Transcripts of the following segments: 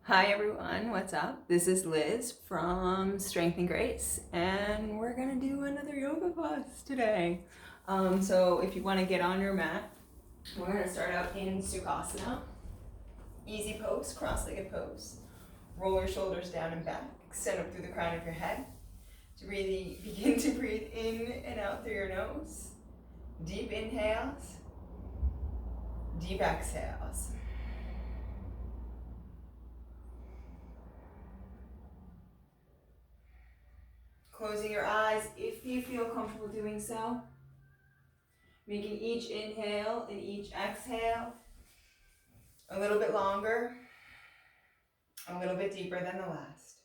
Hi everyone, what's up? This is Liz from Strength and Grace, and we're gonna do another yoga class today. So if you want to get on your mat, we're gonna start out in Sukhasana, easy pose, cross-legged pose. Roll your shoulders down and back, extend up through the crown of your head. To really begin to breathe in and out through your nose. Deep inhales, deep exhales. Closing your eyes if you feel comfortable doing so. Making each inhale and each exhale a little bit longer, a little bit deeper than the last.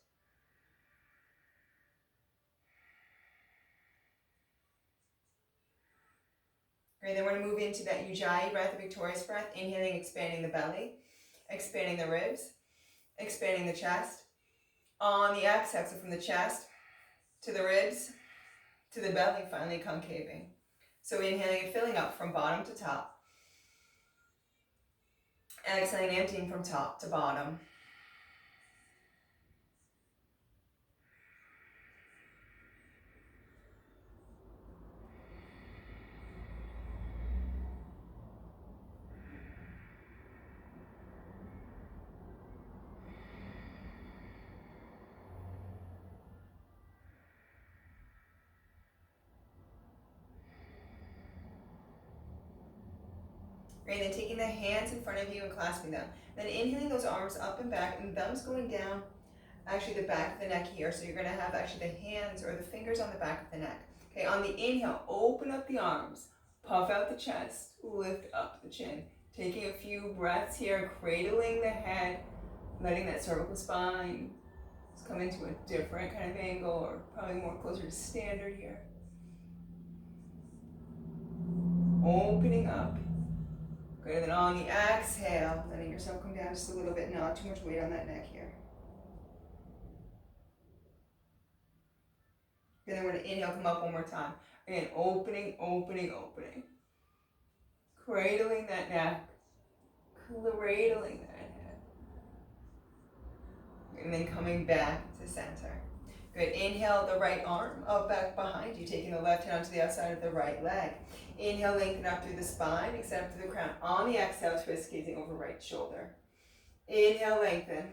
Great, then we're going to move into that Ujjayi breath, the victorious breath. Inhaling, expanding the belly, expanding the ribs, expanding the chest. On the exhale, so from the chest to the ribs to the belly, finally concaving. So inhaling and filling up from bottom to top. Exhaling, emptying from top to bottom. Great, then taking the hands in front of you and clasping them. Then inhaling those arms up and back, and thumbs going down actually the back of the neck here. So you're going to have actually the hands or the fingers on the back of the neck. Okay, on the inhale, open up the arms, puff out the chest, lift up the chin. Taking a few breaths here, cradling the head, letting that cervical spine come into a different kind of angle, or probably more closer to standard here. Opening up. Good, and then on the exhale, letting yourself come down just a little bit, not too much weight on that neck here. And then we're going to inhale, come up one more time. Again, opening, opening, opening. Cradling that neck. Cradling that head. And then coming back to center. Good. Inhale the right arm up back behind you, taking the left hand onto the outside of the right leg. Inhale, lengthen up through the spine, extend up through the crown. On the exhale, twist, gazing over right shoulder. Inhale, lengthen.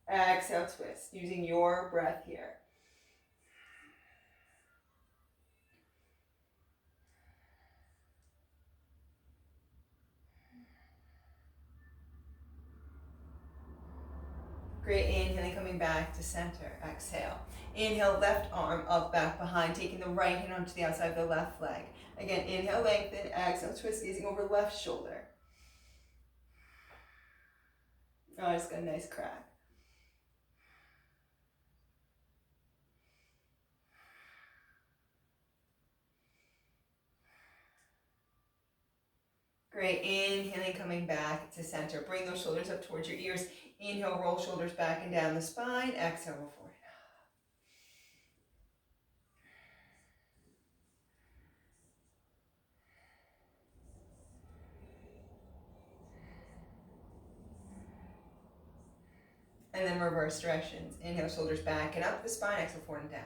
Exhale, twist, using your breath here. Great, inhaling, coming back to center, exhale. Inhale, left arm up, back behind, taking the right hand onto the outside of the left leg. Again, inhale, lengthen, exhale, twist, gazing over left shoulder. Oh, I just got a nice crack. Great, inhaling, coming back to center. Bring those shoulders up towards your ears. Inhale, roll shoulders back and down the spine. Exhale, roll forward. And then reverse directions. Inhale, shoulders back and up the spine. Exhale, forward and down.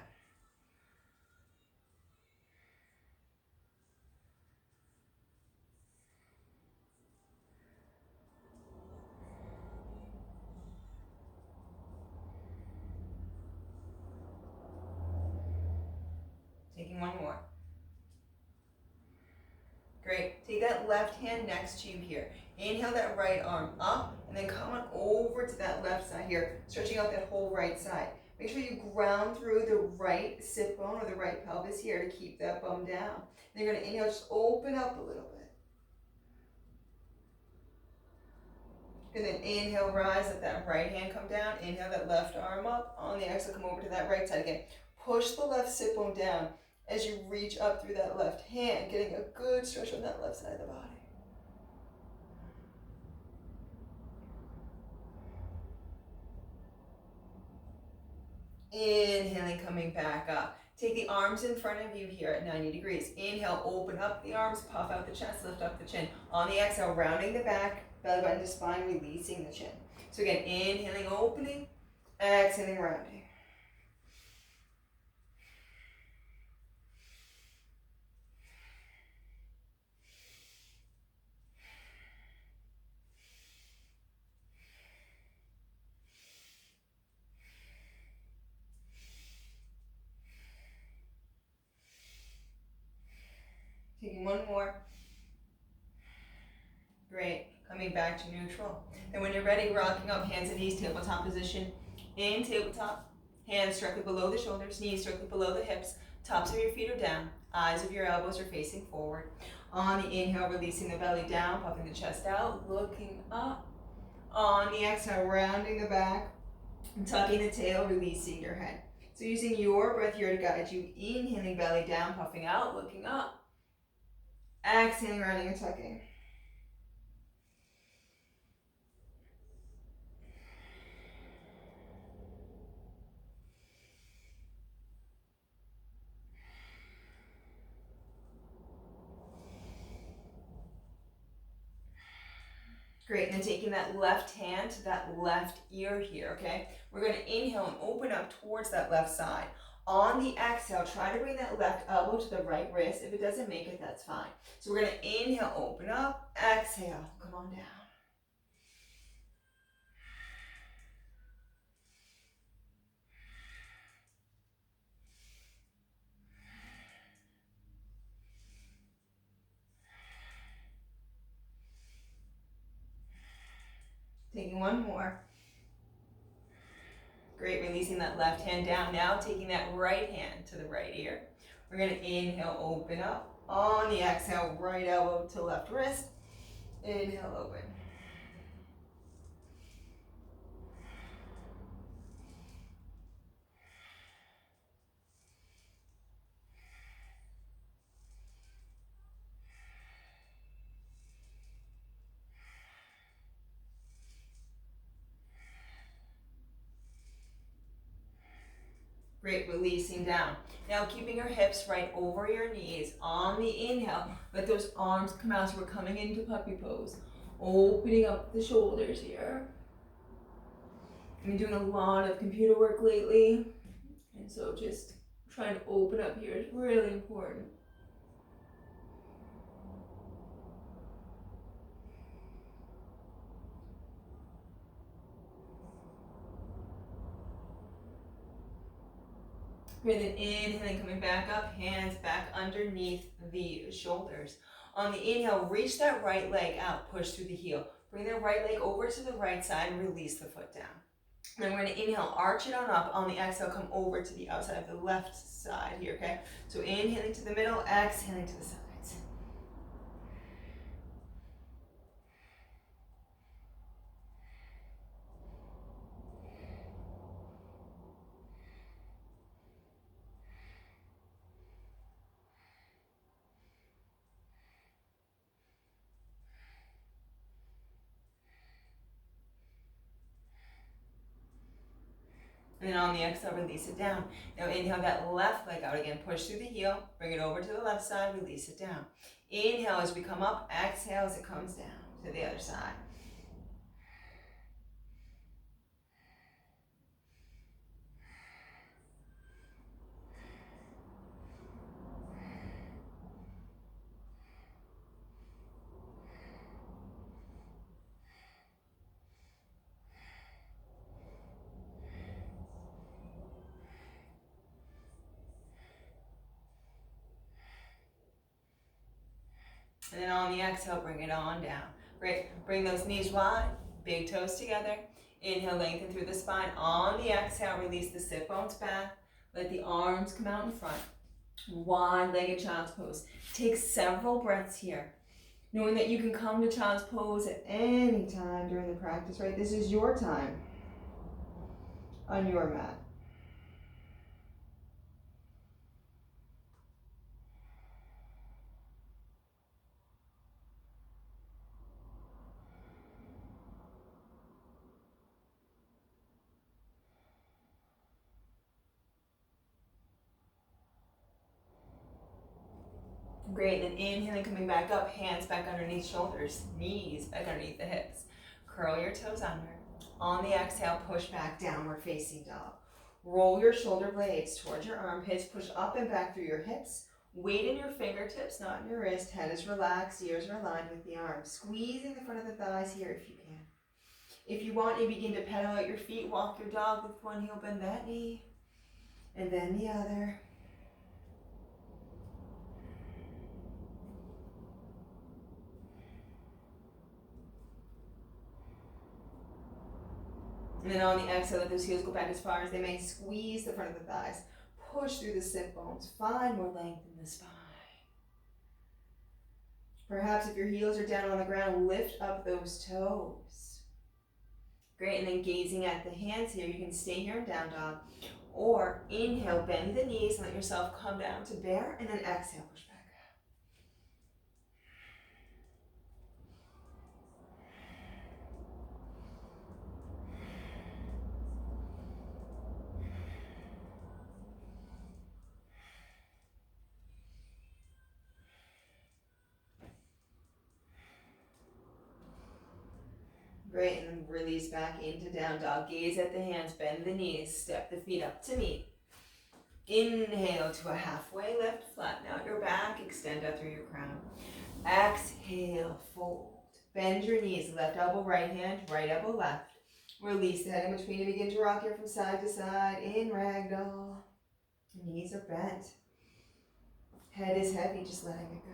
Taking one more. Great. Take that left hand next to you here. Inhale that right arm up, and then come on over to that left side here, stretching out that whole right side. Make sure you ground through the right sit bone or the right pelvis here to keep that bum down. And you're going to inhale, just open up a little bit. And then inhale, rise, let that right hand come down. Inhale that left arm up. On the exhale, come over to that right side again. Push the left sit bone down as you reach up through that left hand, getting a good stretch on that left side of the body. Inhaling, coming back up. Take the arms in front of you here at 90 degrees. Inhale, open up the arms, puff out the chest, lift up the chin. On the exhale, rounding the back, belly button to spine, releasing the chin. So again, inhaling, opening, exhaling, rounding. Taking one more. Great. Coming back to neutral. And when you're ready, rocking up, hands and knees, tabletop position. In tabletop, hands directly below the shoulders, knees directly below the hips, tops of your feet are down, eyes of your elbows are facing forward. On the inhale, releasing the belly down, puffing the chest out, looking up. On the exhale, rounding the back, and tucking the tail, releasing your head. So using your breath here to guide you, inhaling belly down, puffing out, looking up. Exhaling, rounding and tucking. Great, and then taking that left hand to that left ear here, okay? We're gonna inhale and open up towards that left side. On the exhale, try to bring that left elbow to the right wrist. If it doesn't make it, that's fine. So we're gonna inhale, open up, exhale, come on down. Taking one more. Great, releasing that left hand down. Now taking that right hand to the right ear. We're gonna inhale, open up. On the exhale, right elbow to left wrist. Inhale, open. Great, releasing down. Now keeping your hips right over your knees. On the inhale, let those arms come out. So we're coming into puppy pose. Opening up the shoulders here. I've been doing a lot of computer work lately, and so just trying to open up here is really important. Great, then inhaling, coming back up, hands back underneath the shoulders. On the inhale, reach that right leg out, push through the heel. Bring that right leg over to the right side and release the foot down. Then we're gonna inhale, arch it on up. On the exhale, come over to the outside of the left side here, okay? So inhaling to the middle, exhaling to the sides. And then on the exhale, release it down. Now inhale that left leg out again. Push through the heel, bring it over to the left side, release it down. Inhale as we come up, exhale as it comes down to the other side. And then on the exhale, bring it on down. Great, bring those knees wide, big toes together. Inhale, lengthen through the spine. On the exhale, release the sit bones back. Let the arms come out in front. Wide-legged child's pose. Take several breaths here. Knowing that you can come to child's pose at any time during the practice, right? This is your time on your mat. Great, then inhaling, coming back up, hands back underneath shoulders, knees back underneath the hips. Curl your toes under. On the exhale, push back, downward facing dog. Roll your shoulder blades towards your armpits, push up and back through your hips. Weight in your fingertips, not in your wrist. Head is relaxed, ears are aligned with the arms. Squeezing the front of the thighs here if you can. If you want, you begin to pedal out your feet, walk your dog with one heel, bend that knee, and then the other. And then on the exhale, let those heels go back as far as they may. Squeeze the front of the thighs. Push through the sit bones. Find more length in the spine. Perhaps if your heels are down on the ground, lift up those toes. Great, and then gazing at the hands here, you can stay here in down dog. Or inhale, bend the knees, let yourself come down to bear, and then exhale, push back. Great, and then release back into down dog. Gaze at the hands, bend the knees, step the feet up to meet. Inhale to a halfway lift, flatten out your back, extend out through your crown. Exhale, fold. Bend your knees, left elbow right hand, right elbow left. Release the head in between and begin to rock here from side to side in ragdoll. Knees are bent. Head is heavy, just letting it go.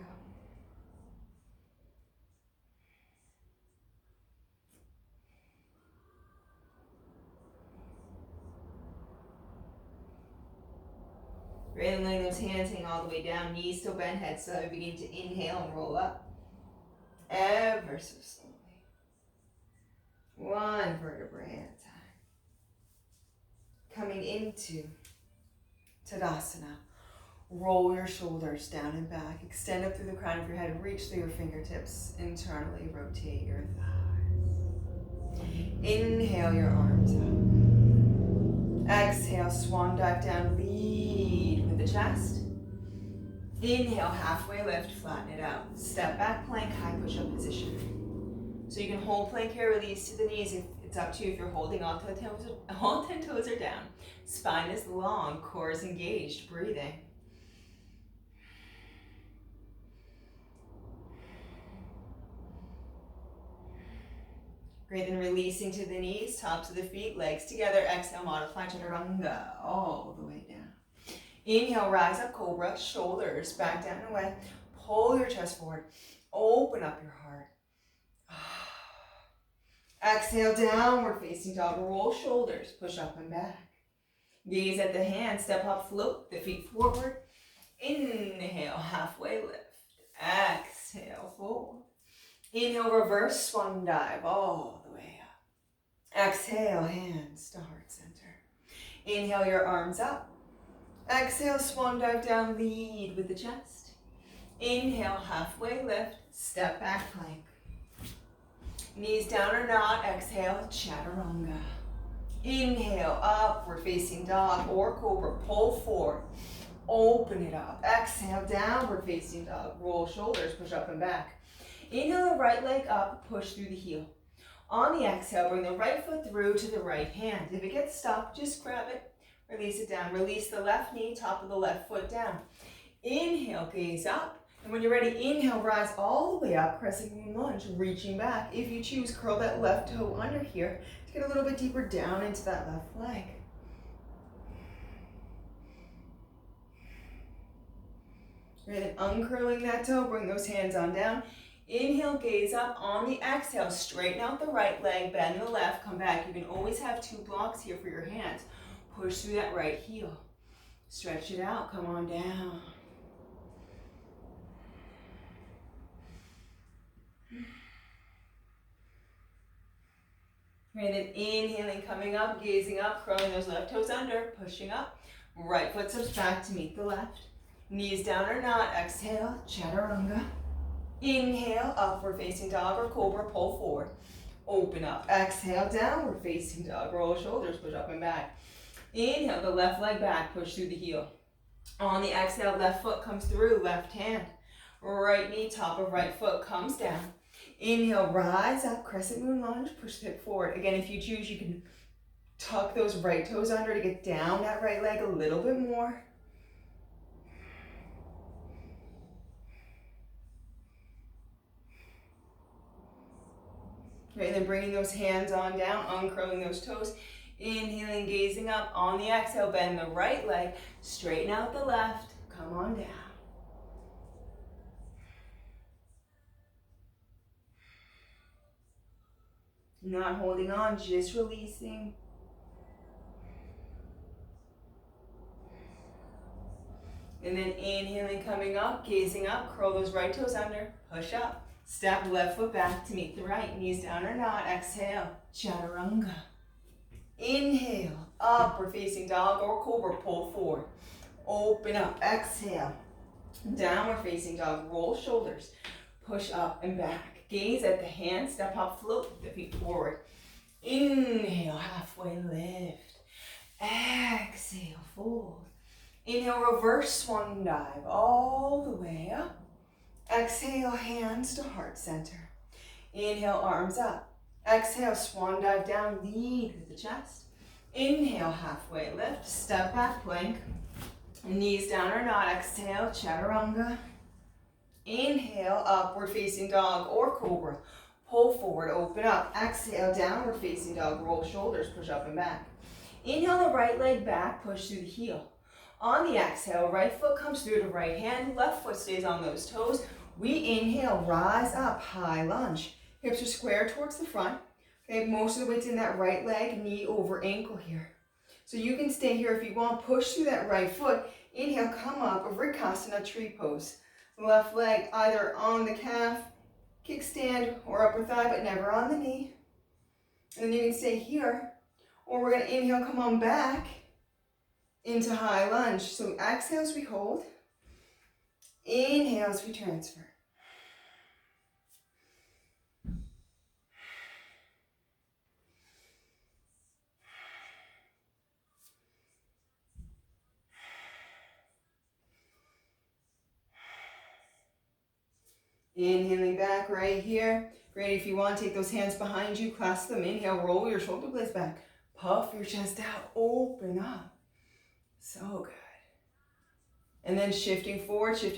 Great, and letting those hands hang all the way down, knees still bent, head still heavy. Begin to inhale and roll up. Ever so slowly. One vertebrae at a time. Coming into Tadasana. Roll your shoulders down and back. Extend up through the crown of your head. Reach through your fingertips. Internally rotate your thighs. Inhale your arms up. Exhale, swan dive down. Lead with the chest. Inhale, halfway lift, flatten it out. Step back, plank, high push-up position. So you can hold plank here, release to the knees. It's up to you if you're holding all 10 toes are down. Spine is long, core is engaged, breathing. Great, then releasing to the knees, tops of the feet, legs together. Exhale, modified chaturanga, all the way down. Inhale, rise up, cobra, shoulders back down and away. Pull your chest forward. Open up your heart. Exhale, downward facing dog. Roll shoulders, push up and back. Gaze at the hands, step up, float the feet forward. Inhale, halfway lift. Exhale, fold. Inhale, reverse swan dive all the way up. Exhale, hands to heart center. Inhale, your arms up. Exhale, swan dive down, lead with the chest. Inhale, halfway lift, step back plank. Knees down or not, exhale, chaturanga. Inhale, upward facing dog or cobra, pull forward. Open it up. Exhale, downward facing dog. Roll shoulders, push up and back. Inhale, the right leg up, push through the heel. On the exhale, bring the right foot through to the right hand. If it gets stuck, just grab it. Release it down. Release the left knee, top of the left foot down. Inhale, gaze up. And when you're ready, inhale, rise all the way up, crescent lunge, reaching back. If you choose, curl that left toe under here to get a little bit deeper down into that left leg. Great, then uncurling that toe, bring those hands on down. Inhale, gaze up. On the exhale, straighten out the right leg, bend the left, come back. You can always have two blocks here for your hands. Push through that right heel. Stretch it out, come on down. And then inhaling, coming up, gazing up, curling those left toes under, pushing up. Right foot steps back to meet the left. Knees down or not, exhale, chaturanga. Inhale, upward facing dog or cobra, pull forward. Open up, exhale, downward facing dog, roll shoulders, push up and back. Inhale, the left leg back, push through the heel. On the exhale, left foot comes through, left hand. Right knee, top of right foot comes down. Inhale, rise up, crescent moon lunge, push the hip forward. Again, if you choose, you can tuck those right toes under to get down that right leg a little bit more. Great, and then bringing those hands on down, uncurling those toes. Inhaling, gazing up. On the exhale, bend the right leg, straighten out the left, come on down. Not holding on, just releasing. And then inhaling, coming up, gazing up, curl those right toes under, push up. Step left foot back to meet the right, knees down or not. Exhale, chaturanga. Inhale, upward facing dog or cobra, pull forward. Open up, exhale. Downward facing dog, roll shoulders, push up and back. Gaze at the hands, step up, float the feet forward. Inhale, halfway lift. Exhale, fold. Inhale, reverse swan dive all the way up. Exhale, hands to heart center. Inhale, arms up. Exhale, swan dive down, lead with the chest. Inhale, halfway lift, step back plank. Knees down or not, exhale, chaturanga. Inhale, upward facing dog or cobra. Pull forward, open up. Exhale, downward facing dog, roll shoulders, push up and back. Inhale the right leg back, push through the heel. On the exhale, right foot comes through to right hand, left foot stays on those toes. We inhale, rise up, high lunge. Hips are square towards the front. Okay, most of the weight's in that right leg, knee over ankle here. So you can stay here if you want, push through that right foot. Inhale, come up, Vinyasa tree pose. Left leg either on the calf, kickstand, or upper thigh, but never on the knee. And then you can stay here, or we're gonna inhale, come on back into high lunge. So exhale as we hold, inhale as we transfer. Inhaling back right here. Great, if you want, take those hands behind you, clasp them. Inhale, roll your shoulder blades back. Puff your chest out, open up. So good. And then shifting forward, you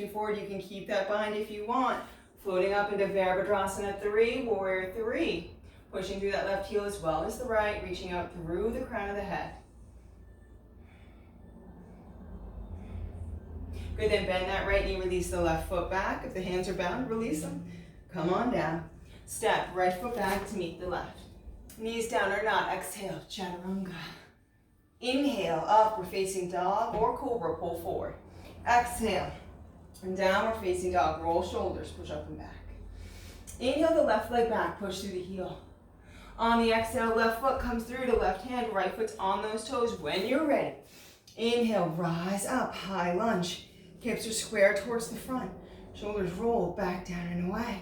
can keep that bind if you want. Floating up into Virabhadrasana 3, Warrior 3. Pushing through that left heel as well as the right, reaching out through the crown of the head. Good, then bend that right knee, release the left foot back. If the hands are bound, release them. Come on down. Step right foot back to meet the left. Knees down or not, exhale, chaturanga. Inhale, upward facing dog or cobra, pull forward. Exhale, and downward facing dog, roll shoulders, push up and back. Inhale the left leg back, push through the heel. On the exhale, left foot comes through to left hand, right foot's on those toes when you're ready. Inhale, rise up, high lunge. Hips are square towards the front. Shoulders roll back, down, and away.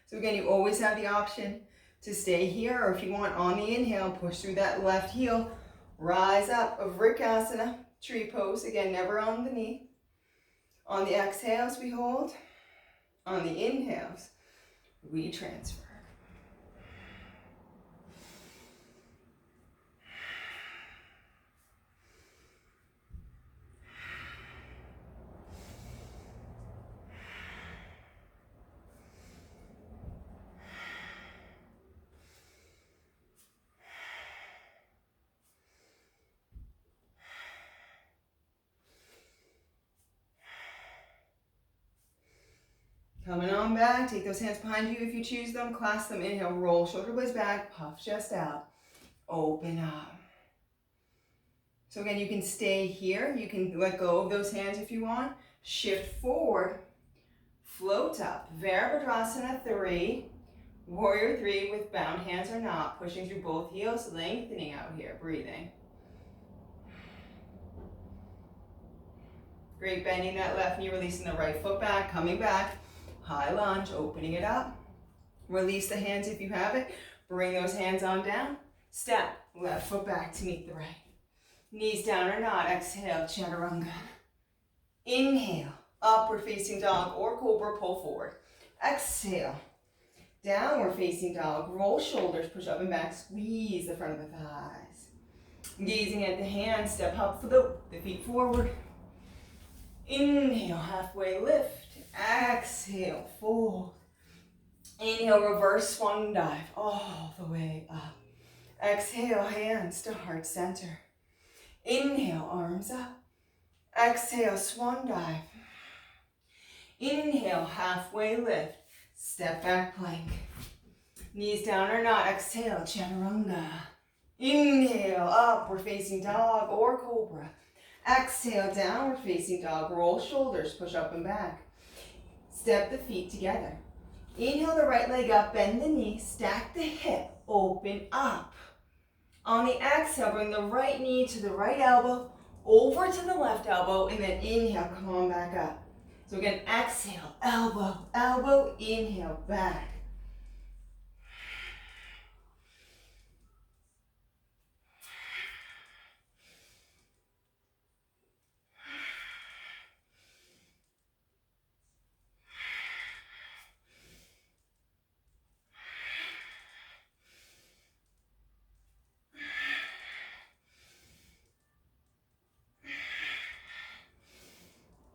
So again, you always have the option to stay here, or if you want, on the inhale, push through that left heel. Rise up, Vinyasa tree pose. Again, never on the knee. On the exhales, we hold. On the inhales, we transfer. Coming on back, take those hands behind you if you choose them, clasp them, inhale, roll, shoulder blades back, puff chest out, open up. So again, you can stay here, you can let go of those hands if you want, shift forward, float up, Virabhadrasana 3, Warrior 3 with bound hands or not, pushing through both heels, lengthening out here, breathing. Great, bending that left knee, releasing the right foot back, coming back. High lunge, opening it up. Release the hands if you have it. Bring those hands on down. Step, left foot back to meet the right. Knees down or not, exhale, chaturanga. Inhale, upward facing dog or cobra, pull forward. Exhale. Downward facing dog. Roll shoulders, push up and back. Squeeze the front of the thighs. Gazing at the hands, step up for the feet forward. Inhale, halfway lift. Exhale, fold. Inhale, reverse swan dive all the way up. Exhale, hands to heart center. Inhale, arms up. Exhale, swan dive. Inhale, halfway lift. Step back plank. Knees down or not. Exhale, chaturanga. Inhale, upward facing dog or cobra. Exhale, downward facing dog. Roll shoulders, push up and back. Step the feet together. Inhale the right leg up, bend the knee, stack the hip, open up. On the exhale, bring the right knee to the right elbow, over to the left elbow, and then inhale, come on back up. So again, exhale, elbow, elbow, inhale, back.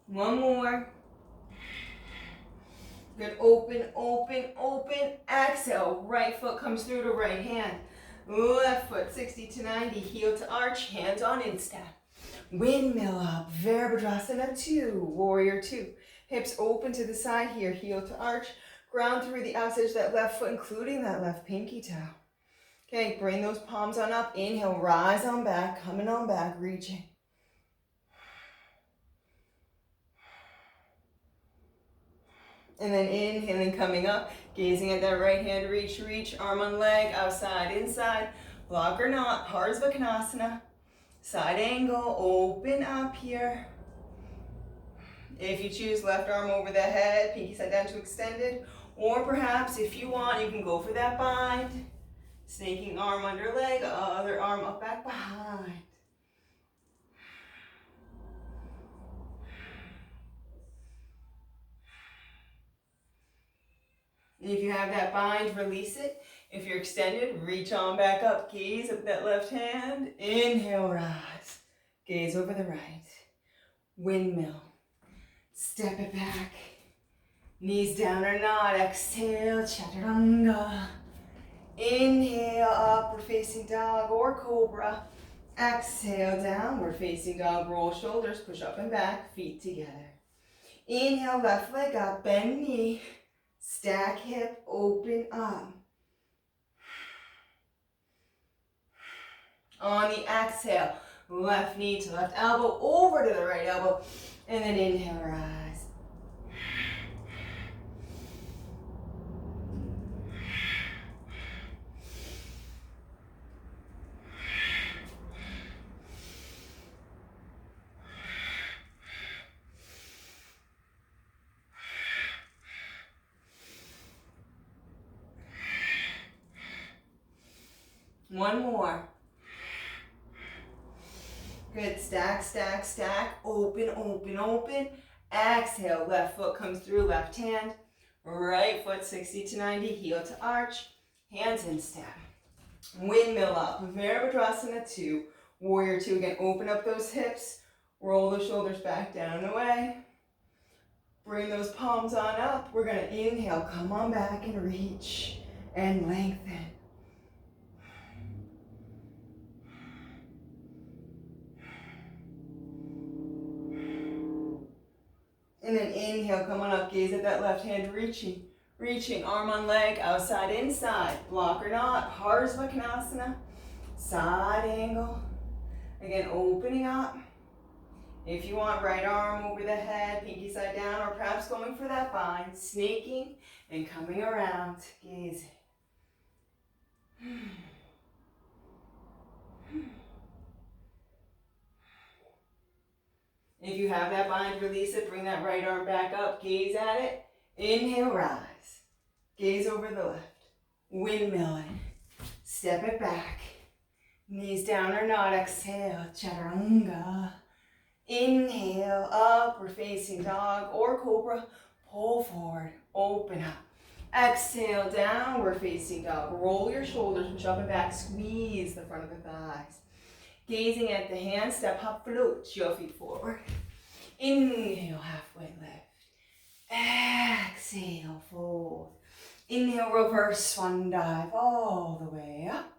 One more. Good, open, open, open. Exhale, right foot comes through to right hand. Left foot 60 to 90, heel to arch, hands on instep. Windmill up, Virabhadrasana 2, warrior 2. Hips open to the side here, heel to arch. Ground through the outside of that left foot, including that left pinky toe. Okay, bring those palms on up. Inhale, rise on back, coming on back, reaching. And then inhaling, coming up, gazing at that right hand, reach, reach, arm on leg, outside, inside, block or not, Parsvakonasana, side angle, open up here. If you choose, left arm over the head, pinky side down to extended, or perhaps if you want, you can go for that bind, snaking arm under leg, other arm up, back, behind. And if you have that bind, release it. If you're extended, reach on back up. Gaze up that left hand. Inhale, rise. Gaze over the right. Windmill. Step it back. Knees down or not. Exhale, chaturanga. Inhale, upward facing dog or cobra. Exhale, downward facing dog. Roll shoulders, push up and back, feet together. Inhale, left leg up, bend knee. Stack hip, open up. On the exhale, left knee to left elbow, over to the right elbow, and then inhale, rise. One more. Good, stack, stack, stack, open, open, open. Exhale, left foot comes through, left hand. Right foot 60 to 90, heel to arch. Hands in step. Windmill up, Virabhadrasana 2. Warrior 2, again, open up those hips. Roll the shoulders back down and away. Bring those palms on up. We're gonna inhale, come on back and reach and lengthen. And then inhale, come on up, gaze at that left hand, reaching, reaching, arm on leg, outside, inside, block or not, Parsvakonasana, side angle. Again, opening up. If you want, right arm over the head, pinky side down, or perhaps going for that bind, snaking and coming around, gazing. If you have that bind, release it, bring that right arm back up, gaze at it, inhale, rise, gaze over the left, windmilling, step it back, knees down or not, exhale, chaturanga, inhale, upward facing dog or cobra, pull forward, open up. Exhale, downward facing dog. Roll your shoulders, push up and back, squeeze the front of the thighs. Gazing at the hands, step, hop, float your feet forward. Inhale, halfway lift. Exhale, fold. Inhale, reverse swan dive all the way up.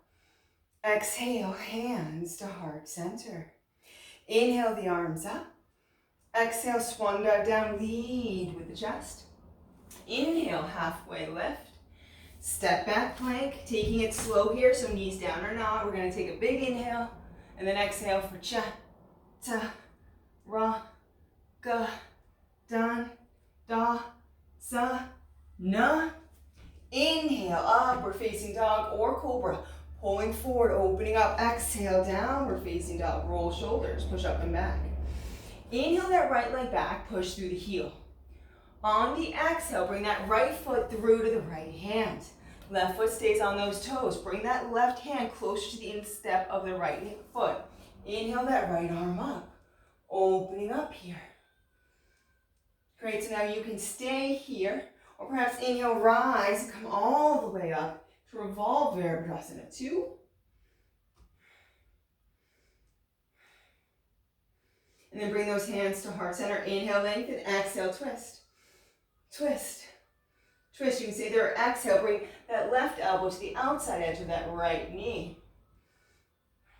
Exhale, hands to heart center. Inhale the arms up. Exhale, swan dive down, lead with the chest. Inhale, halfway lift. Step back plank, taking it slow here, so knees down or not. We're gonna take a big inhale, and then exhale for cha, ta, ra, ga, dan, da, sa, na. Inhale, upward facing dog or cobra. Pulling forward, opening up. Exhale, downward facing dog. Roll shoulders, push up and back. Inhale that right leg back, push through the heel. On the exhale, bring that right foot through to the right hand. Left foot stays on those toes. Bring that left hand closer to the instep of the right foot. Inhale that right arm up. Opening up here. Great, so now you can stay here, or perhaps inhale, rise, and come all the way up to revolve Virabhadrasana 2. And then bring those hands to heart center. Inhale, lengthen, exhale, twist. Twist. Twist, you can stay there. Exhale, bring that left elbow to the outside edge of that right knee.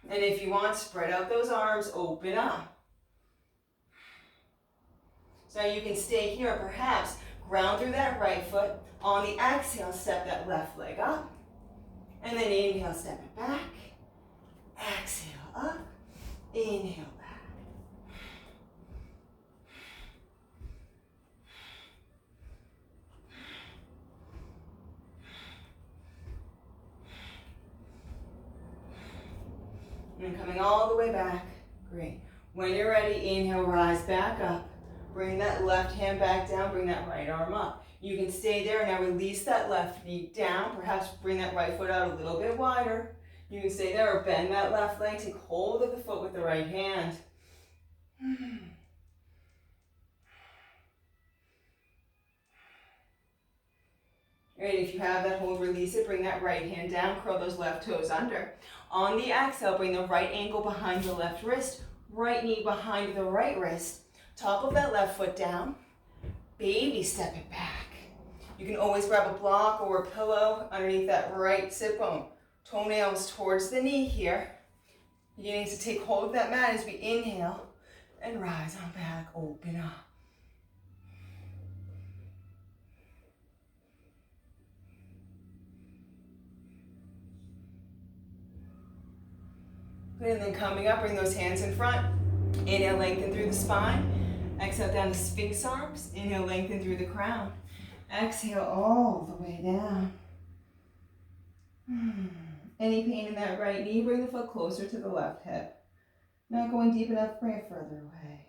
And if you want, spread out those arms, open up. So now you can stay here, perhaps ground through that right foot. On the exhale, step that left leg up. And then inhale, step it back. Exhale, up. Inhale, back. And coming all the way back. Great. When you're ready, inhale, rise back up. Bring that left hand back down, bring that right arm up. You can stay there. Now release that left knee down. Perhaps bring that right foot out a little bit wider. You can stay there or bend that left leg. Take hold of the foot with the right hand. Great, if you have that hold, release it. Bring that right hand down. Curl those left toes under. On the exhale, bring the right ankle behind the left wrist. Right knee behind the right wrist. Top of that left foot down. Baby step it back. You can always grab a block or a pillow underneath that right sit bone. Toenails towards the knee here. Beginning to take hold of that mat as we inhale and rise on back, open up. Good, and then coming up, bring those hands in front. Inhale, lengthen through the spine. Exhale down to Sphinx arms. Inhale, lengthen through the crown. Exhale all the way down. Any pain in that right knee, bring the foot closer to the left hip. Not going deep enough, bring it further away.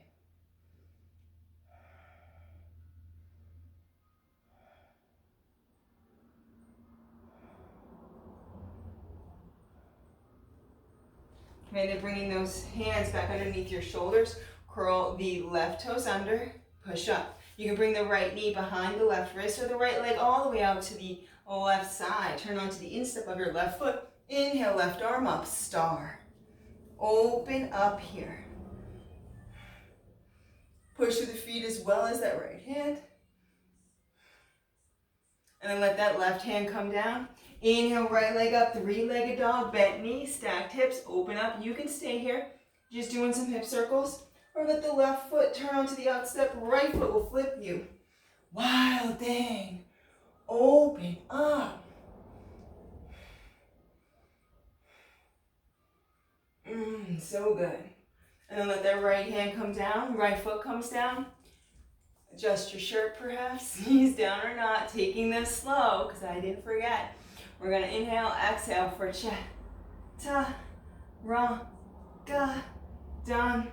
Okay, then bringing those hands back underneath your shoulders. Curl the left toes under, push up. You can bring the right knee behind the left wrist or the right leg all the way out to the left side. Turn onto the instep of your left foot. Inhale, left arm up, star. Open up here. Push through the feet as well as that right hand. And then let that left hand come down. Inhale, right leg up, three-legged dog, bent knees, stacked hips, open up. You can stay here, just doing some hip circles. Or let the left foot turn onto the outstep, right foot will flip you. Wild thing. Open up. So good. And then let that right hand come down, right foot comes down. Adjust your shirt perhaps, knees down or not, taking this slow, because I didn't forget. We're gonna inhale, exhale for cha, ta, ra, ga, dan,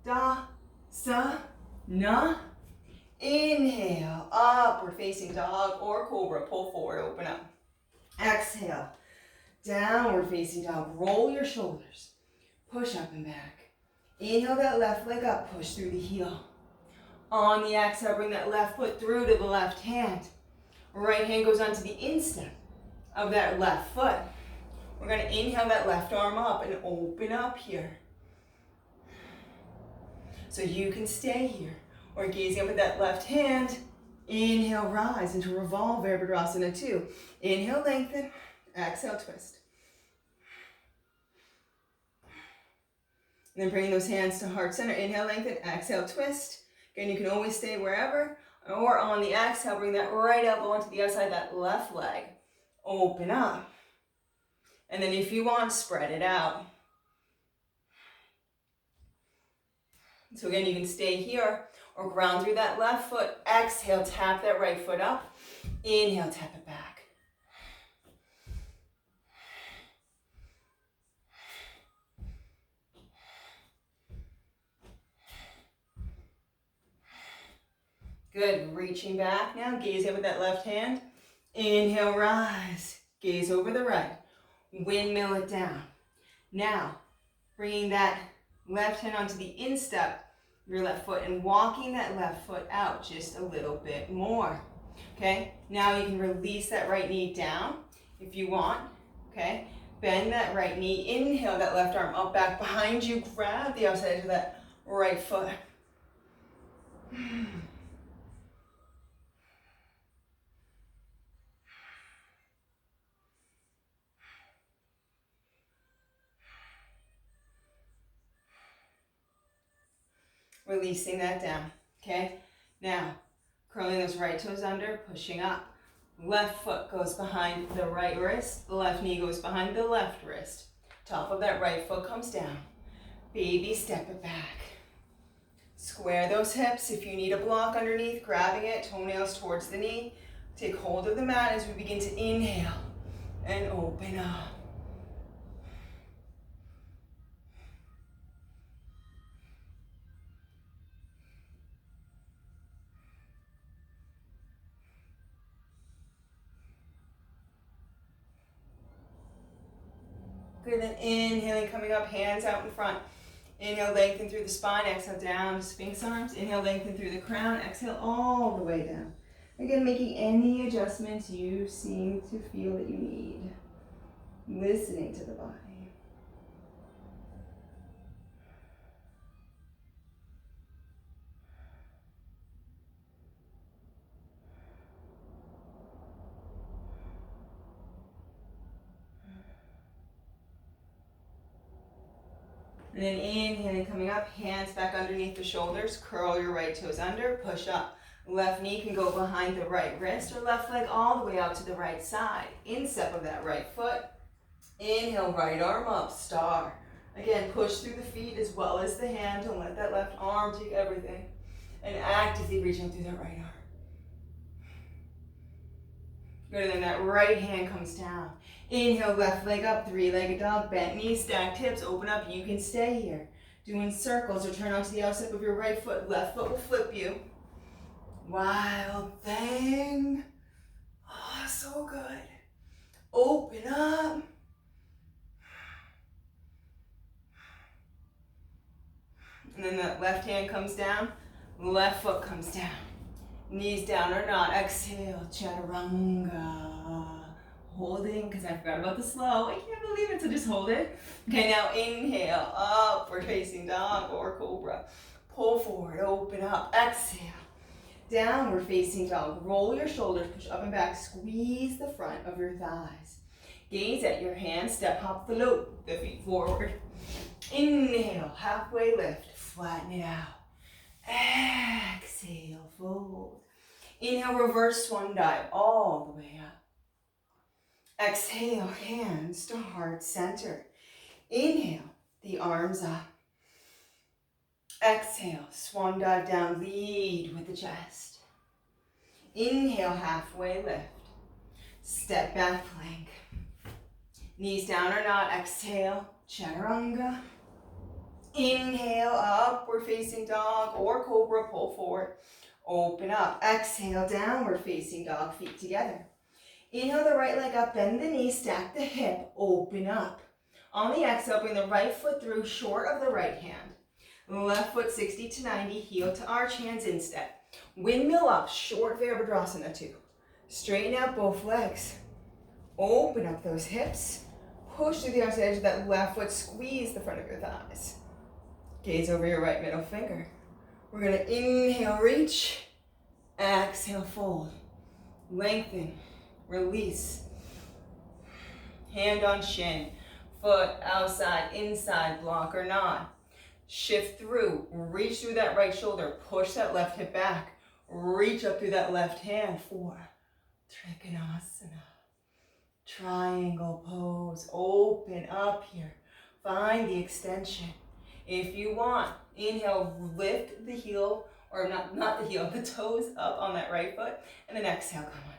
da, sa, na. Inhale, upward facing dog or cobra, pull forward, open up. Exhale, downward facing dog, roll your shoulders, push up and back. Inhale that left leg up, push through the heel. On the exhale, bring that left foot through to the left hand. Right hand goes onto the instep of that left foot. We're going to inhale that left arm up and open up here. So you can stay here. Or gazing up at that left hand. Inhale, rise into Revolve Virabhadrasana 2. Inhale, lengthen. Exhale, twist. And then bringing those hands to heart center. Inhale, lengthen. Exhale, twist. Again, you can always stay wherever. Or on the exhale, bring that right elbow onto the outside of that left leg. Open up. And then if you want, spread it out. So again, you can stay here or ground through that left foot. Exhale, tap that right foot up. Inhale, tap it back. Good, reaching back now, gaze up with that left hand. Inhale, rise, gaze over the right. Windmill it down. Now, bringing that left hand onto the instep of your left foot and walking that left foot out just a little bit more. Okay, now you can release that right knee down if you want. Okay, bend that right knee, inhale that left arm up, back behind you, grab the outside edge of that right foot. Releasing that down, okay? Now, curling those right toes under, pushing up. Left foot goes behind the right wrist, the left knee goes behind the left wrist. Top of that right foot comes down. Baby step it back. Square those hips. If you need a block underneath, grabbing it, toenails towards the knee. Take hold of the mat as we begin to inhale and open up. Good, then inhaling, coming up, hands out in front. Inhale, lengthen through the spine, exhale down to Sphinx arms. Inhale, lengthen through the crown, exhale all the way down. Again, making any adjustments you seem to feel that you need. Listening to the body. And then inhaling, coming up, hands back underneath the shoulders, curl your right toes under, push up. Left knee can go behind the right wrist or left leg all the way out to the right side. Instep of that right foot. Inhale, right arm up, star. Again, push through the feet as well as the hand. Don't let that left arm take everything. And actively reaching through that right arm. Good, and then that right hand comes down. Inhale, left leg up, three-legged dog, bent knees, stacked hips, open up. You can stay here. Doing circles or turn onto the outside of your right foot. Left foot will flip you. Wild thing. Oh, so good. Open up. And then that left hand comes down, left foot comes down. Knees down or not. Exhale, chaturanga. Holding, because I forgot about the slow. I can't believe it, so just hold it. Okay, now inhale, upward facing dog or cobra. Pull forward, open up. Exhale, downward facing dog. Roll your shoulders, push up and back. Squeeze the front of your thighs. Gaze at your hands, step, hop, float the feet forward. Inhale, halfway lift, flatten it out. Exhale, fold. Inhale, reverse swan dive all the way up. Exhale, hands to heart center. Inhale, the arms up. Exhale, swan dive down, lead with the chest. Inhale, halfway lift. Step back plank. Knees down or not, exhale, chaturanga. Inhale, upward facing dog or cobra, pull forward. Open up, exhale, downward facing dog, feet together. Inhale the right leg up, bend the knee, stack the hip, open up. On the exhale, bring the right foot through, short of the right hand. Left foot 60 to 90, heel to arch, hands instep. Windmill up, short Virabhadrasana 2. Straighten out both legs. Open up those hips. Push through the outside edge of that left foot, squeeze the front of your thighs. Gaze over your right middle finger. We're gonna inhale, reach. Exhale, fold. Lengthen, release. Hand on shin. Foot outside, inside, block or not. Shift through, reach through that right shoulder, push that left hip back, reach up through that left hand for Trikonasana. Triangle pose, open up here, find the extension. If you want, inhale, lift the heel, or not the heel, the toes up on that right foot, and then exhale, come on down.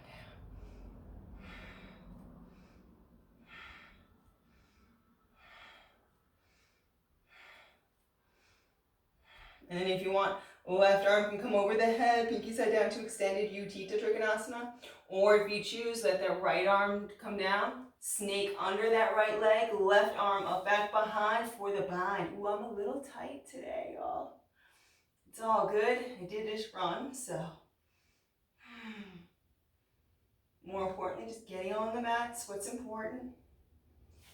And then if you want, left arm can come over the head, pinky side down to extended Utthita Trikonasana. Or if you choose, let the right arm come down, snake under that right leg, left arm up back behind for the bind. Ooh, I'm a little tight today, y'all. It's all good. I did this run, so. More importantly, just getting on the mats, what's important.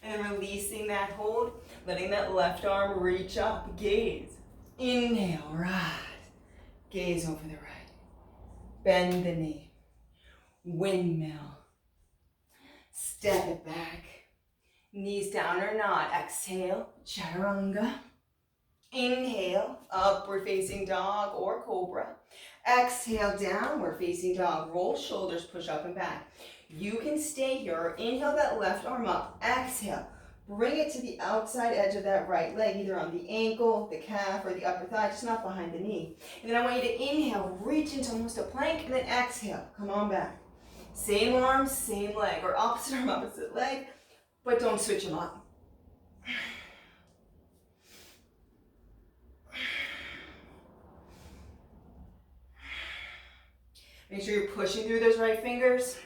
And releasing that hold, letting that left arm reach up, gaze. Inhale, rise. Gaze over the right. Bend the knee. Windmill. Step it back. Knees down or not. Exhale, chaturanga. Inhale, upward facing dog or cobra. Exhale, downward facing dog. Roll shoulders, push up and back. You can stay here or inhale that left arm up. Exhale, bring it to the outside edge of that right leg, either on the ankle, the calf, or the upper thigh, just not behind the knee. And then I want you to inhale, reach into almost a plank, and then exhale, come on back. Same arm, same leg, or opposite arm, opposite leg, but don't switch them up. Make sure you're pushing through those right fingers.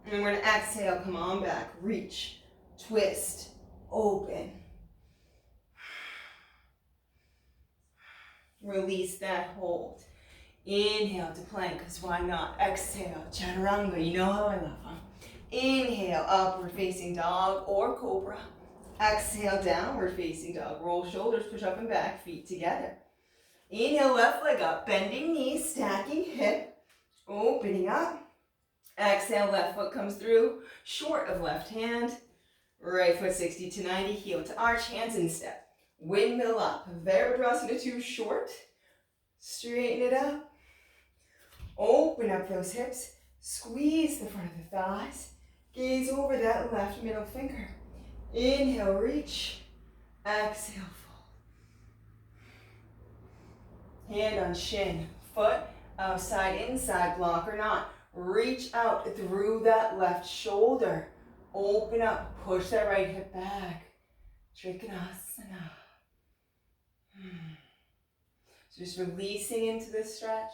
And then we're going to exhale, come on back, reach, twist, open. Release that hold. Inhale to plank, because why not? Exhale, chaturanga, you know how I love them. Inhale, upward facing dog or cobra. Exhale, downward facing dog. Roll shoulders, push up and back, feet together. Inhale, left leg up, bending knees, stacking hip, opening up. Exhale, left foot comes through, short of left hand. Right foot 60 to 90, heel to arch, hands in step. Windmill up, Virabhadrasana 2, short. Straighten it up. Open up those hips, squeeze the front of the thighs. Gaze over that left middle finger. Inhale, reach. Exhale, fold. Hand on shin, foot outside, inside, block or not. Reach out through that left shoulder. Open up, push that right hip back. Trikonasana. So just releasing into this stretch.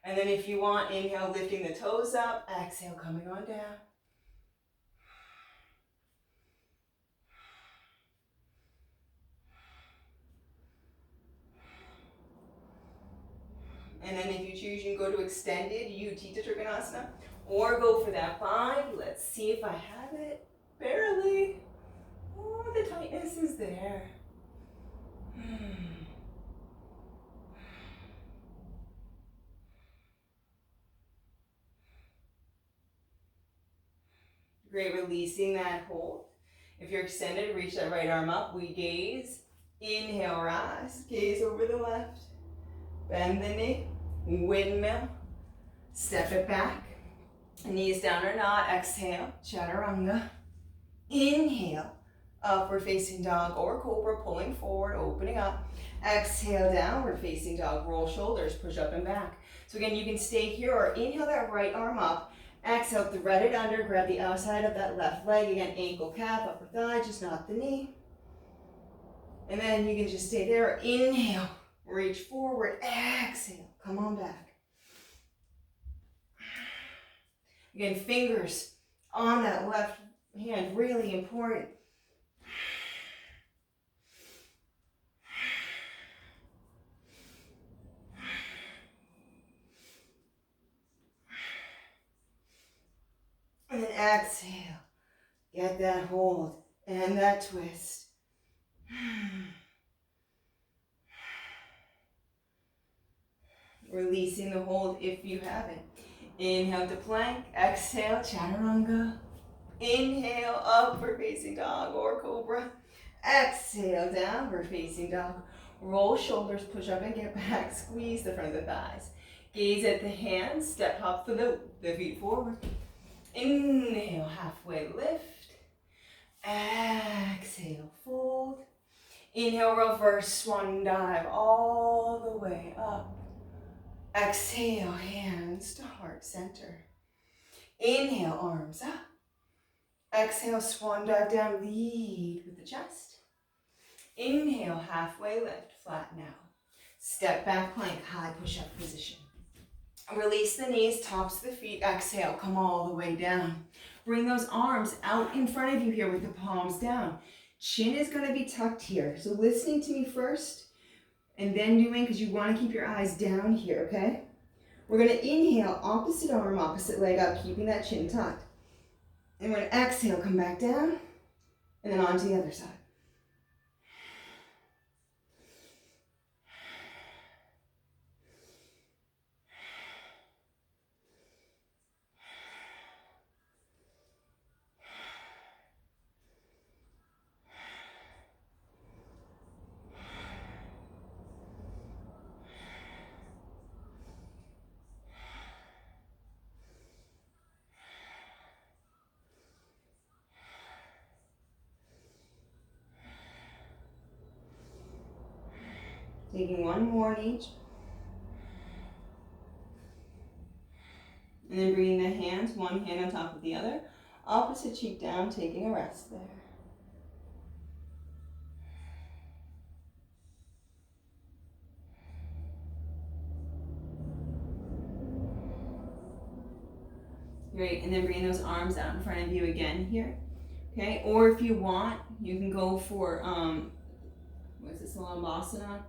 And then if you want, inhale, lifting the toes up. Exhale, coming on down. And then if you choose, you can go to extended Utthita Trikonasana or go for that bind. Let's see if I have it. Barely. Oh, the tightness is there. Great, releasing that hold. If you're extended, reach that right arm up. We gaze. Inhale, rise. Gaze over the left. Bend the knee. Windmill. Step it back. Knees down or not. Exhale, chaturanga. Inhale, upward facing dog or cobra, pulling forward, opening up. Exhale, downward facing dog. Roll shoulders, push up and back. So again, you can stay here or inhale that right arm up. Exhale, thread it under, grab the outside of that left leg. Again, ankle, calf, upper thigh, just not the knee. And then you can just stay there. Inhale, reach forward. Exhale, come on back. Again, fingers on that left hand, really important. And then exhale. Get that hold and that twist. Releasing the hold if you have it. Inhale to plank. Exhale, chaturanga. Inhale, upward facing dog or cobra. Exhale, downward facing dog. Roll shoulders, push up and get back. Squeeze the front of the thighs. Gaze at the hands. Step hop the feet forward. Inhale, halfway lift. Exhale, fold. Inhale, reverse swan dive all the way up. Exhale, hands to heart center. Inhale, arms up. Exhale, swan dive down, lead with the chest. Inhale, halfway lift, flatten out. Step back plank, high push-up position. Release the knees, tops of the feet. Exhale, come all the way down. Bring those arms out in front of you here with the palms down. Chin is going to be tucked here. So listening to me first and then doing, because you want to keep your eyes down here, okay? We're going to inhale, opposite arm, opposite leg up, keeping that chin tucked. And we're going to exhale, come back down, and then on to the other side. Taking one more in each. And then bringing the hands, one hand on top of the other. Opposite cheek down, taking a rest there. Great, and then bring those arms out in front of you again here. Okay, or if you want, you can go for, what's this, Lambasana?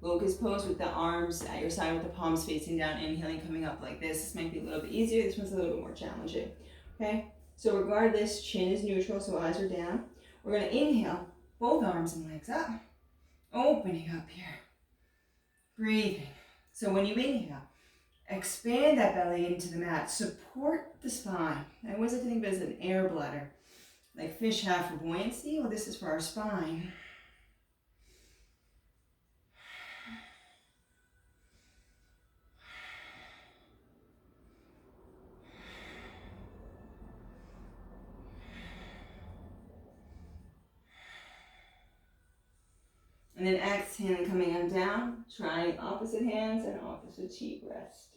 Locust pose with the arms at your side with the palms facing down, inhaling, coming up like this. This might be a little bit easier. This one's a little bit more challenging. Okay, so regardless, chin is neutral, so eyes are down. We're gonna inhale, both arms and legs up, opening up here, breathing. So when you inhale, expand that belly into the mat, support the spine. I always like to think of it as an air bladder, like fish have for buoyancy. Well, this is for our spine. And then exhaling, coming on down, trying opposite hands and opposite cheek rest.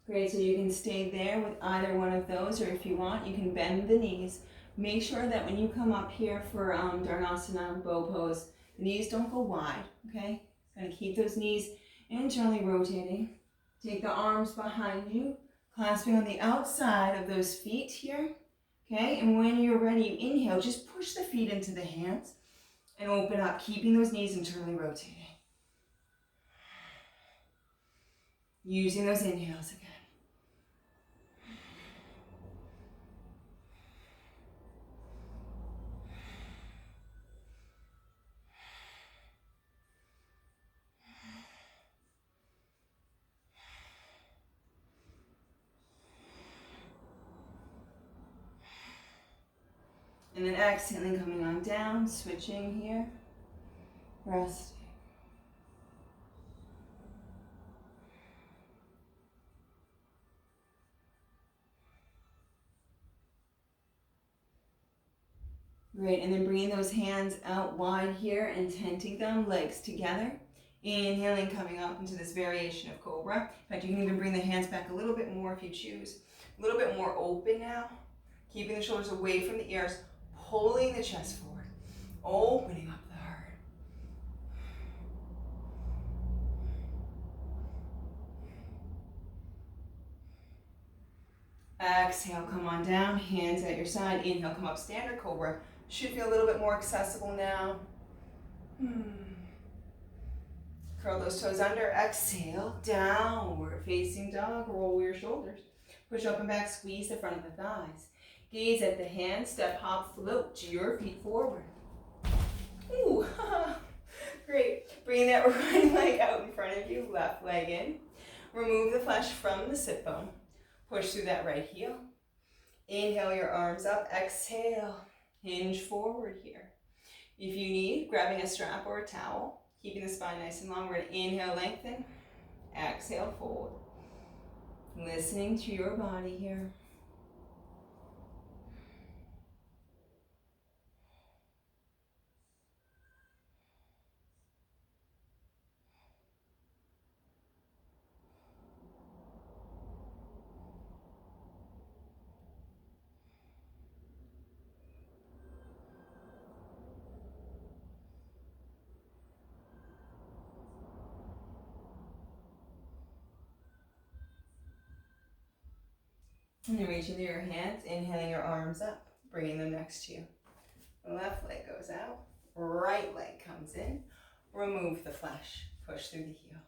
Great, so you can stay there with either one of those, or if you want, you can bend the knees. Make sure that when you come up here for Dharnasana, bow pose, the knees don't go wide, okay? Gonna keep those knees internally rotating. Take the arms behind you, clasping on the outside of those feet here, okay? And when you're ready, you inhale, just push the feet into the hands and open up, keeping those knees internally rotating. Using those inhales again. And then exhaling, coming on down, switching here, resting. Great, and then bringing those hands out wide here and tenting them, legs together. Inhaling, coming up into this variation of Cobra. In fact, you can even bring the hands back a little bit more if you choose. A little bit more open now. Keeping the shoulders away from the ears, pulling the chest forward, opening up the heart. Exhale, come on down, hands at your side. Inhale, come up, standard cobra. Should feel a little bit more accessible now. Curl those toes under, exhale, downward facing dog, roll your shoulders. Push up and back, squeeze the front of the thighs. Gaze at the hands, step, hop, float to your feet forward. Ooh, great. Bring that right leg out in front of you, left leg in. Remove the flesh from the sit bone. Push through that right heel. Inhale your arms up, exhale, hinge forward here. If you need, grabbing a strap or a towel, keeping the spine nice and long, we're going to inhale, lengthen, exhale, fold. Listening to your body here. And you're reaching through your hands, inhaling your arms up, bringing them next to you. Left leg goes out, right leg comes in. Remove the flesh, push through the heel.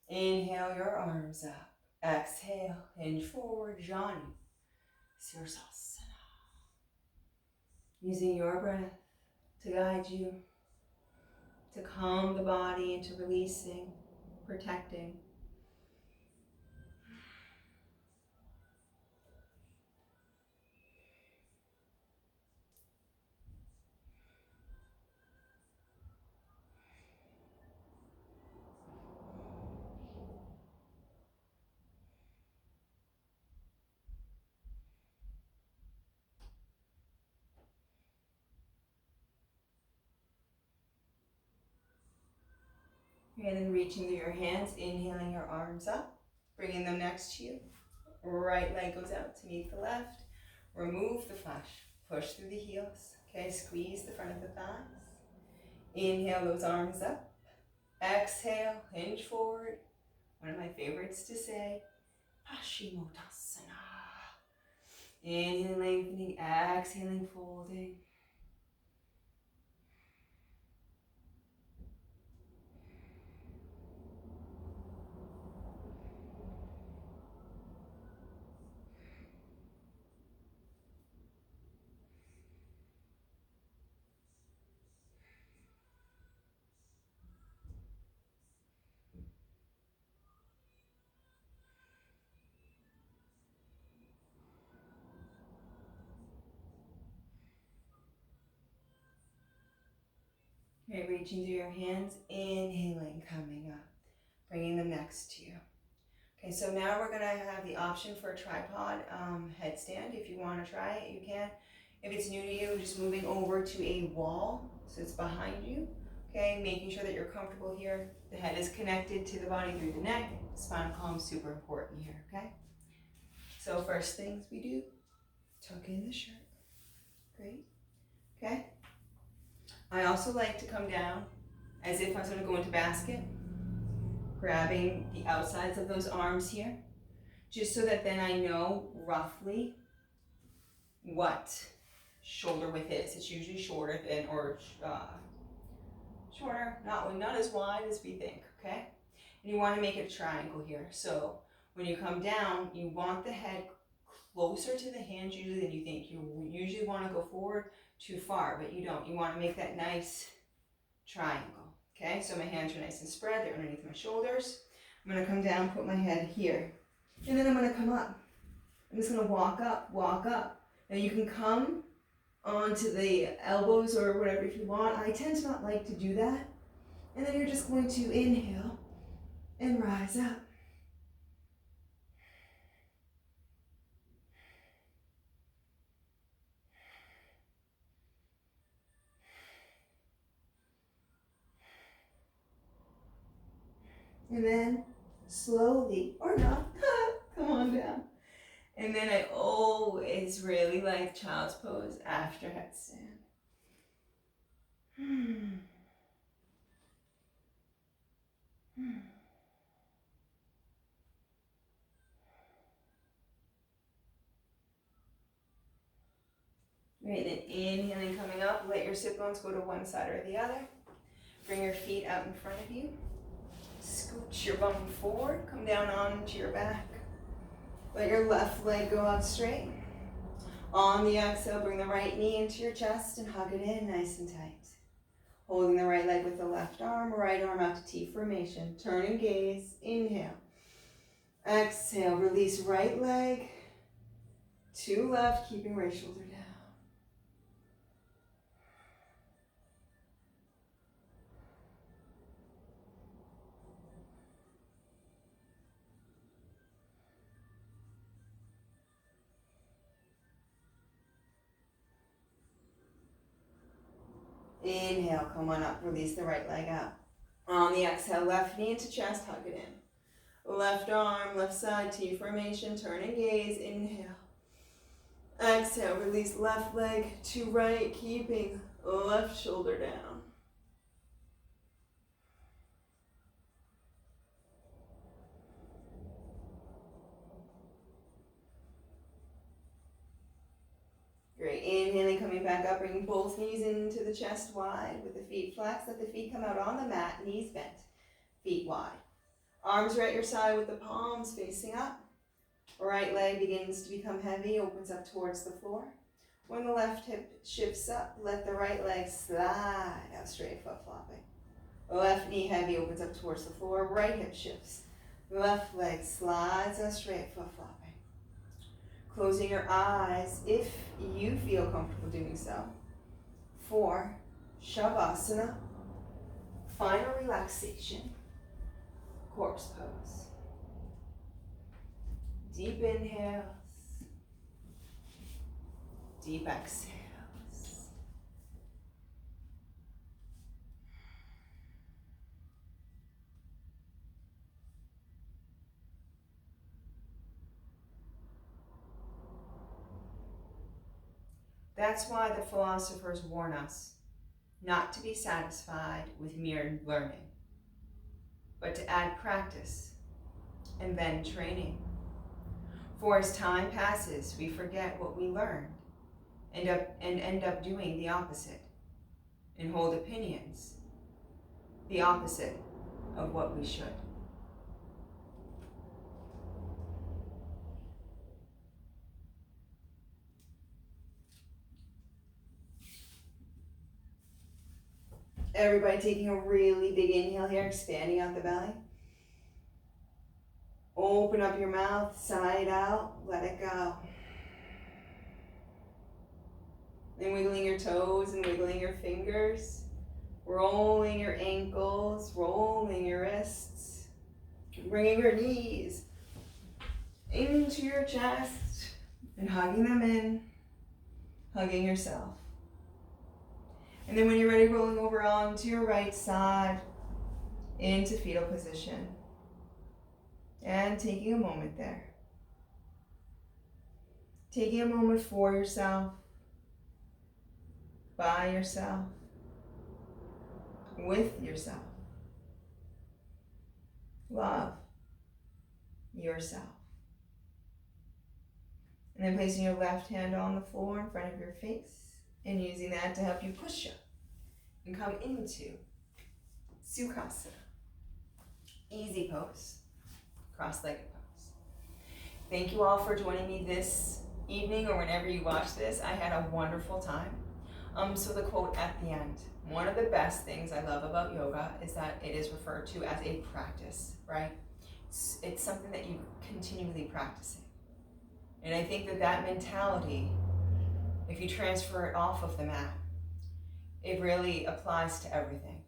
Inhale your arms up. Exhale, hinge forward, Jani, Sirsasana. Using your breath to guide you, to calm the body into releasing, protecting. And then reaching through your hands, inhaling your arms up, bringing them next to you. Right leg goes out to meet the left. Remove the flesh, push through the heels. Okay, squeeze the front of the thighs. Inhale those arms up. Exhale, hinge forward. One of my favorites to say, Paschimottanasana. Inhaling, lengthening, exhaling, folding. Okay, reaching through your hands, inhaling, coming up, bringing them next to you. Okay, so now we're gonna have the option for a tripod headstand. If you wanna try it, you can. If it's new to you, just moving over to a wall, so it's behind you. Okay, making sure that you're comfortable here. The head is connected to the body through the neck. Spinal column super important here, okay? So first things we do, tuck in the shirt. Great, okay? I also like to come down as if I was gonna go into basket, grabbing the outsides of those arms here, just so that then I know roughly what shoulder width is. It's usually shorter than, or shorter, not as wide as we think, okay? And you wanna make it a triangle here. So when you come down, you want the head closer to the hands usually than you think. You usually wanna go forward too far, but you don't. You wanna make that nice triangle, okay? So my hands are nice and spread, they're underneath my shoulders. I'm gonna come down, put my head here, and then I'm gonna come up. I'm just gonna walk up, walk up. Now you can come onto the elbows or whatever if you want. I tend to not like to do that. And then you're just going to inhale and rise up. And then slowly, or not, come on down. And then I always really like child's pose after headstand. Great, then inhaling, coming up, let your sit bones go to one side or the other. Bring your feet out in front of you. Scooch your bum forward, come down onto your back. Let your left leg go out straight. On the exhale, bring the right knee into your chest and hug it in nice and tight. Holding the right leg with the left arm out to T formation. Turn and gaze, inhale. Exhale, release right leg to left, keeping right shoulder down. Inhale, come on up, release the right leg out. On the exhale, left knee into chest, hug it in. Left arm, left side, T formation, turn and gaze, inhale. Exhale, release left leg to right, keeping left shoulder down. Great, inhaling, coming back up, bringing both knees into the chest wide with the feet flexed. Let the feet come out on the mat, knees bent, feet wide. Arms are at your side with the palms facing up. Right leg begins to become heavy, opens up towards the floor. When the left hip shifts up, let the right leg slide out straight, foot flopping. Left knee heavy, opens up towards the floor. Right hip shifts. Left leg slides out straight, foot flopping. Closing your eyes if you feel comfortable doing so. 4, Shavasana, final relaxation, corpse pose. Deep inhales, deep exhales. That's why the philosophers warn us not to be satisfied with mere learning, but to add practice and then training. For as time passes, we forget what we learned and end up doing the opposite and hold opinions the opposite of what we should. Everybody taking a really big inhale here, expanding out the belly. Open up your mouth, side out, let it go. And wiggling your toes and wiggling your fingers, rolling your ankles, rolling your wrists, bringing your knees into your chest and hugging them in, hugging yourself. And then when you're ready, rolling over onto your right side into fetal position. And taking a moment there. Taking a moment for yourself, by yourself, with yourself. Love yourself. And then placing your left hand on the floor in front of your face and using that to help you push up and come into Sukhasana. Easy pose. Cross-legged pose. Thank you all for joining me this evening or whenever you watch this. I had a wonderful time. So the quote at the end, one of the best things I love about yoga is that it is referred to as a practice, right? It's something that you continually practicing. And I think that mentality, if you transfer it off of the mat, it really applies to everything.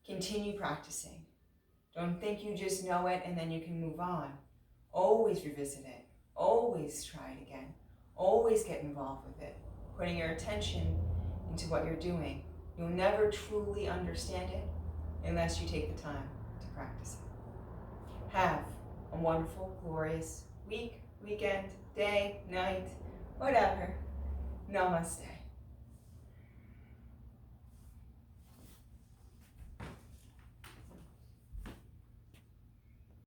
Continue practicing. Don't think you just know it and then you can move on. Always revisit it. Always try it again. Always get involved with it. Putting your attention into what you're doing. You'll never truly understand it unless you take the time to practice it. Have a wonderful, glorious week, weekend, day, night, whatever. Namaste.